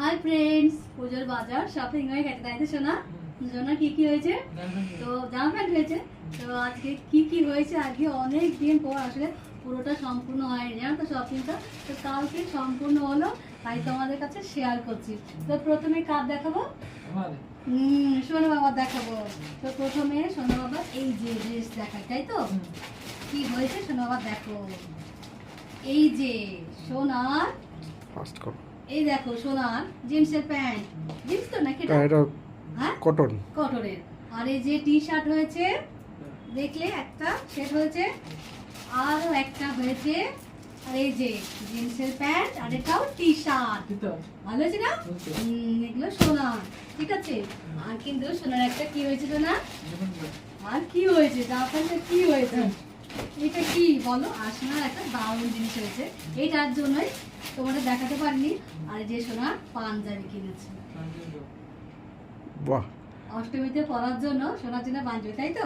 Hi friends, পুজোর বাজার shopping হয়ে গেছে তাই তো সোনা? সোনা কি কি হয়েছে? তো জামা প্যান্ট হয়েছে। তো আজকে কি কি হয়েছে, আজকে অনেক দিন পর আসলে পুরোটা সম্পূর্ণ হয়নি জানো তো শপিংটা। তো কালকে সম্পূর্ণ হলো, তাই তোমাদের কাছে শেয়ার করছি। তো প্রথমে কার দেখাবো? সোনা বাবা দেখাবো। তো প্রথমে সোনা বাবা এই যে ড্রেস দেখায়, তাই তো? কি হয়েছে সোনা বাবা দেখো, এই যে সোনার ফার্স্ট করো। এই দেখো সোনার জিন্সের প্যান্ট, জিন্স তো নাকি এটা? এটা হ্যাঁ কটন। কটনের। আর এই যে টি শার্ট হয়েছে, দেখলে একটা সেট হয়েছে, আরও একটা হয়েছে। আর এই যে জিন্সের প্যান্ট, আর এটাও টি শার্ট। ভালো হয়েছে না? এগুলো সোনার, ঠিক আছে। আর কিন্তু সোনার একটা কি হয়েছে না? আর কি হয়েছে জামা প্যান্টটা কি হয়েছে? এটা কি বলো? আর সোনার একটা দারুণ জিনিস হয়েছে, এইটার জন্যই তোমাদের দেখাতে পারিনি। আর যে সোনার পাঞ্জাবি কিনেছে, বাহ, অষ্টমীতে পরার জন্য সোনার জন্য পাঞ্জাবি, তাই তো?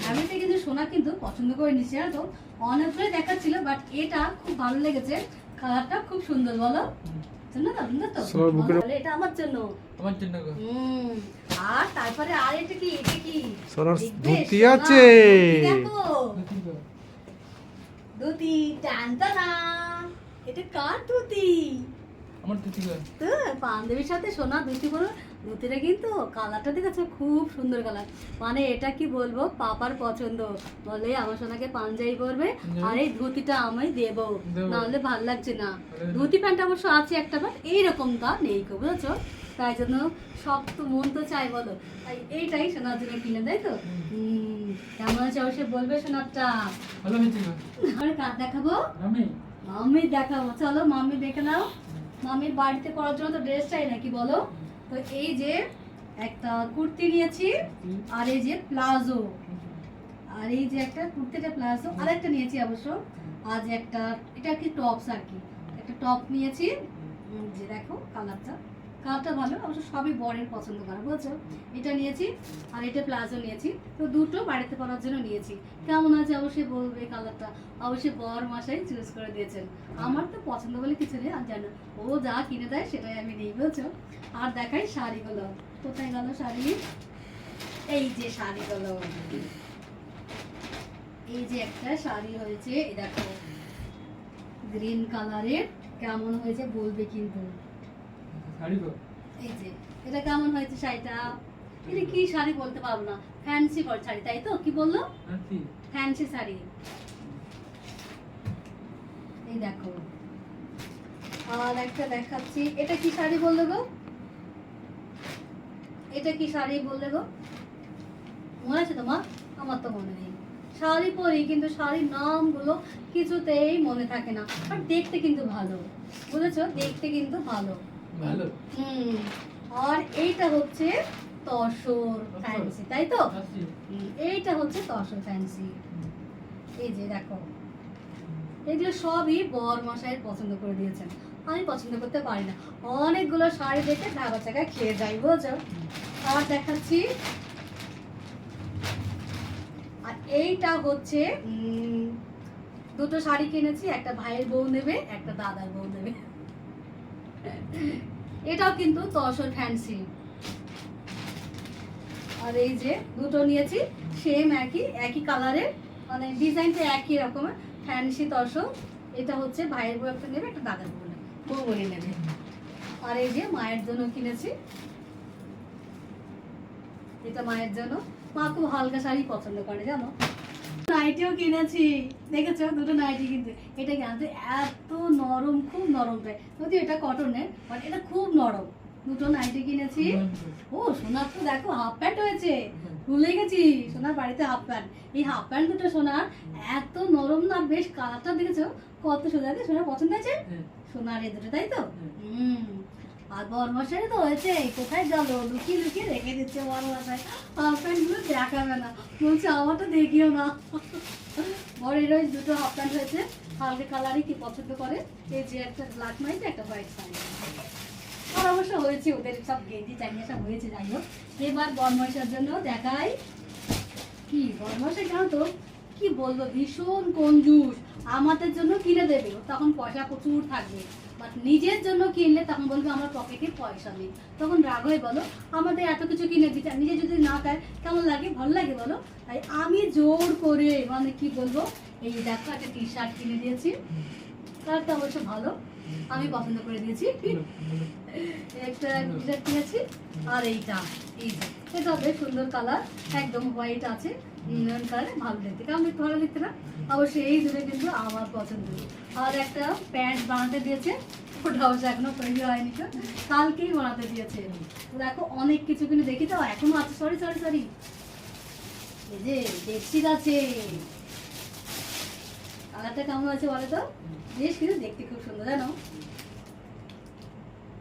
এমনিতে কিন্তু সোনা কিন্তু পছন্দ করে নিচ্ছে জানো তো, অনেকগুলো দেখাচ্ছিল, বাট এটা খুব ভালো লেগেছে, কালারটা খুব সুন্দর। বলো এটা আমার জন্য, আমার জন্য গো। আর তারপরে আর এটা কি, এটা কি সোনার দেখবে? ধুতি সোনা, আছে। ধুতি দেখো, দেখি গো। ধুতি টানটানা। এটা কার ধুতি? আমার তো ঠিক আছে। তো পাঞ্জাবির সাথে সোনা ধুতি পরো। ধুতিটা কিন্তু কালারটা দেখেছো, খুব সুন্দর কালার। মানে এটা কি বলবো, পাপার পছন্দ। বলে আমার সোনাকে পাঞ্জাবি পরবে, আর এই ধুতিটা আমি দেবো, নাহলে ভাল লাগছে না। ধুতি প্যান্ট অবশ্য আছে একটা, বাট এইরকমটা নেই গো, বুঝেছো? তাই জন্য শক্ত মন তো চাই, বলো। তাই এইটাই সোনার জন্য কিনে, তাই তো? কেমন আছে অবশ্যই বলবে সোনারটা। ভালো হয়েছে গো। আর কার দেখাবো? আমি মাম্মি দেখাবো, চলো মাম্মি দেখে নাও। মাম্মির বাড়িতে পরার জন্য তো ড্রেস চাই নাকি বলো? তো এই যে একটা কুর্তি নিয়েছি, আর এই যে প্লাজো, আর এই যে একটা কুর্তিটা প্লাজো, আর একটা নিয়েছি অবশ্য। আজ একটা, এটা কি টপস আর কি, একটা টপ নিয়েছি। যে দেখো কালারটা, কালারটা ভালো, অবশ্য সবই বরের পছন্দ করা, বুঝছো? এটা নিয়েছি, আর এটা প্লাজো নিয়েছি। তো দুটো বাড়িতে পরার জন্য নিয়েছি। কেমন আছে অবশ্যই বলবে, কালারটা অবশ্যই বর মশাই চুজ করে দিয়েছেন। আমার তো পছন্দ বলে কিছু নেই, আর জানো ও যা কিনে দেয় সেটাই আমি নিই, বুঝছো? আর দেখাই শাড়িগুলো, কোথায় গেল শাড়ি? এই যে শাড়িগুলো, এই যে একটা শাড়ি হয়েছে, এই দেখো গ্রিন কালারের, কেমন হয়েছে বলবে কিন্তু। শাড়ি গো। এই যে এটা কেমন হয়েছে শাড়িটা? এটা কি শাড়ি বলতে পারবো না, ফ্যান্সি শাড়ি, তাই তো? কি বললো? Aunty fancy sari. এই দেখো, আর একটা দেখাচ্ছি, এটা কি শাড়ি বললে গো? এটা কি শাড়ি বললে গো? মনে আছে তোমার? আমার তো মনে নেই। শাড়ি পরি কিন্তু শাড়ির নামগুলো কিছুতেই মনে থাকে না, আর দেখতে কিন্তু ভালো, বুঝেছো? দেখতে কিন্তু ভালো। ভালো। আর এইটা হচ্ছে তসর ফ্যান্সি, তাই তো? আসি। এইটা হচ্ছে তসর ফ্যান্সি। এই যে দেখো, এগুলো সবই বর মশাইয়ের পছন্দ করে দিয়েছেন, আমি পছন্দ করতে পারি না। অনেকগুলো শাড়ি দেখে ধাবা চাকা খেয়ে যাই, বুঝছো? আর দেখাচ্ছি, আর এইটা হচ্ছে দুটো শাড়ি কিনেছি, একটা ভাইয়ের বউ নেবে, একটা দাদার বউ নেবে। এটাও কিন্তু তসর ফ্যান্সি। আর এই যে দুটো নিয়েছি, সেম একই কালারের, মানে ডিজাইনটা একই রকমের, ফ্যান্সি তসর। এটা হচ্ছে ভাইয়ের বউ একটা নেবে, একটা দাদার বউ নেবে, বউ বলে নেবে। আর এই যে মায়ের জন্য কিনেছি, এটা মায়ের জন্য। মা খুব হালকা শাড়ি পছন্দ করে জানো। নাইটিও কিনেছি, দেখেছো? দুটো নাইটি, কিন্তু এটা কিন্তু এত নরম, খুব নরম প্রায়, যদিও এটা কটনের, বাট এটা খুব নরম। দুটো নাইটি কিনেছি। ও সোনার তো দেখো হাফ প্যান্ট হয়েছে, ভুলে গেছি, সোনার বাড়িতে হাফ প্যান্ট। এই হাফ প্যান্ট দুটো সোনার এত নরম না, বেশ কালারটা দেখেছো কত সোজা, সোনার পছন্দ হয়েছে সোনার এই দুটো, তাই তো? আর বরমশাই তো হয়েছে, কোথায় গেল? লুকিয়ে লুকিয়ে রেখে দিচ্ছে বরমশাই, হাফ প্যান্ট গুলো দেখাবে না, বলছে আমারটা দেখিও না। বরের ওই দুটো হাফ প্যান্ট হয়েছে, হালকা কালারই কি পছন্দ করে। এই যে একটা ব্ল্যাক মাইতে, একটা হোয়াইট শাড়ি। আর অবশ্য হয়েছে ওদের সব গেঞ্জি চাইনিয়া সব হয়েছে। যাই হোক, এবার বরমশার জন্য দেখাই। কি বরমশাই জানো তো, কি বলবো, ভীষণ কঞ্জুস। আমাদের জন্য কিনে দেবে, তখন পয়সা প্রচুর থাকবে, বাট নিজের জন্য কিনলে তখন বলবে আমার পকেটে পয়সা নেই, তখন রাগ হয়ে বলো আমাদের এত কিছু কিনে দিচ্ছে, নিজে যদি না খায় কেমন লাগে, ভালো লাগে বলো? তাই আমি জোর করে মানে কি বলবো, এই দেখো একটা টি শার্ট কিনে দিয়েছি, কালারটা অবশ্য ভালো, আমি পছন্দ করে দিয়েছি। একটা টি শার্ট কিনেছি, আর এইটা এই যে এটা বেশ সুন্দর কালার, একদম হোয়াইট আছে, মেরুন কালারে, ভালো দেখতে, কেমন দেখতে, ভালো দেখতে না? অবশ্যই এই দুটো কিন্তু আমার পছন্দ। আর একটা প্যান্ট বানাতে দিয়েছে, ওটা অবশ্য এখনো তৈরি হয়নি, তো কালকেই বানাতে দিয়েছে। তো দেখো অনেক কিছু কিন্তু দেখি তো এখনো আছে, সরি সরি সরি, এই যে বেডশিট আছে, কালারটা কেমন আছে বলো তো? বেশ কিন্তু দেখতে খুব সুন্দর, জানো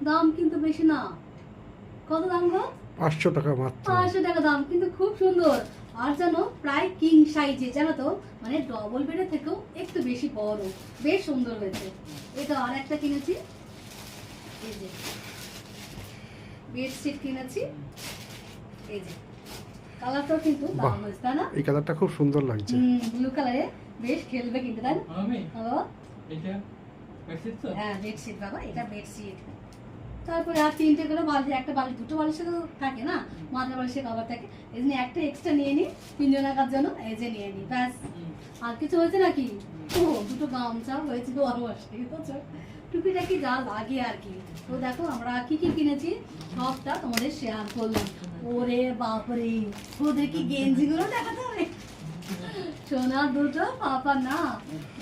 দাম কিন্তু বেশি না, কত দাম গো? 500 টাকা মাত্র। 500 টাকা দাম, কিন্তু খুব সুন্দর। আর জানো প্রায় কিং সাইজে, জানো তো, মানে ডবল বেডের থেকেও একটু বেশি বড়, বেশ সুন্দর হয়েছে। এটা আর একটা কিনেছি, এই যে বেডশিট কিনেছি, এই যে কালারটাও কিন্তু দাম বাহ। হয়েছে, তাই না? এই কালারটা খুব সুন্দর লাগছে। ব্লু কালারে বেশ খেলবে কিন্তু, তাই না? আমি হ্যালো, এটা বেডশিট তো হ্যাঁ বেডশিট বাবা, এটা বেডশিট। তারপরে আর তিনটে করে বালিশ, একটা বালিশ, দুটো বালিশে তো থাকে না, মাথার বালিশে কভার থাকে, এই জন্য একটা এক্সট্রা নিয়ে নিই তিনজন রাখার জন্য, এই যে নিয়ে নিই, ব্যাস। আর কিছু হয়েছে নাকি? ও দুটো গামছা হয়েছে, বড় আসে, বুঝছো? টুকিটাকি যা লাগে আর কি। তো দেখো আমরা কি কি কিনেছি সবটা তোমাদের শেয়ার করলাম। ওরে বাপরে, ওদের কি গেঞ্জিগুলো দেখাতে হবে, সোনা দুটো, পাপা না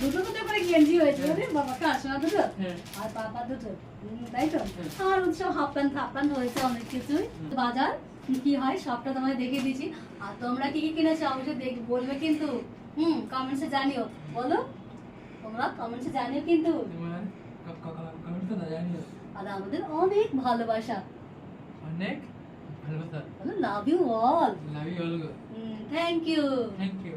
দুটো দুটো করে গেঞ্জি হয়েছে, ওরে বাবা, কার সোনা দুটো হ্যাঁ আর পাপা দুটো, তাই তো? আর সব হাফ প্যান্ট হাফ প্যান্ট হয়েছে, অনেক কিছুই বাজার কি হয় সবটা তোমায় দেখিয়ে দিচ্ছি। আর তোমরা কি কি কিনেছো অবশ্যই বলবে কিন্তু, কমেন্টসে জানিও, বলো তোমরা কমেন্টসে জানিও কিন্তু। তোমার কমেন্ট তো জানি আর আমাদের অনেক ভালোবাসা, অনেক ভালোবাসা। Love you all, love you all. Thank you. Thank you.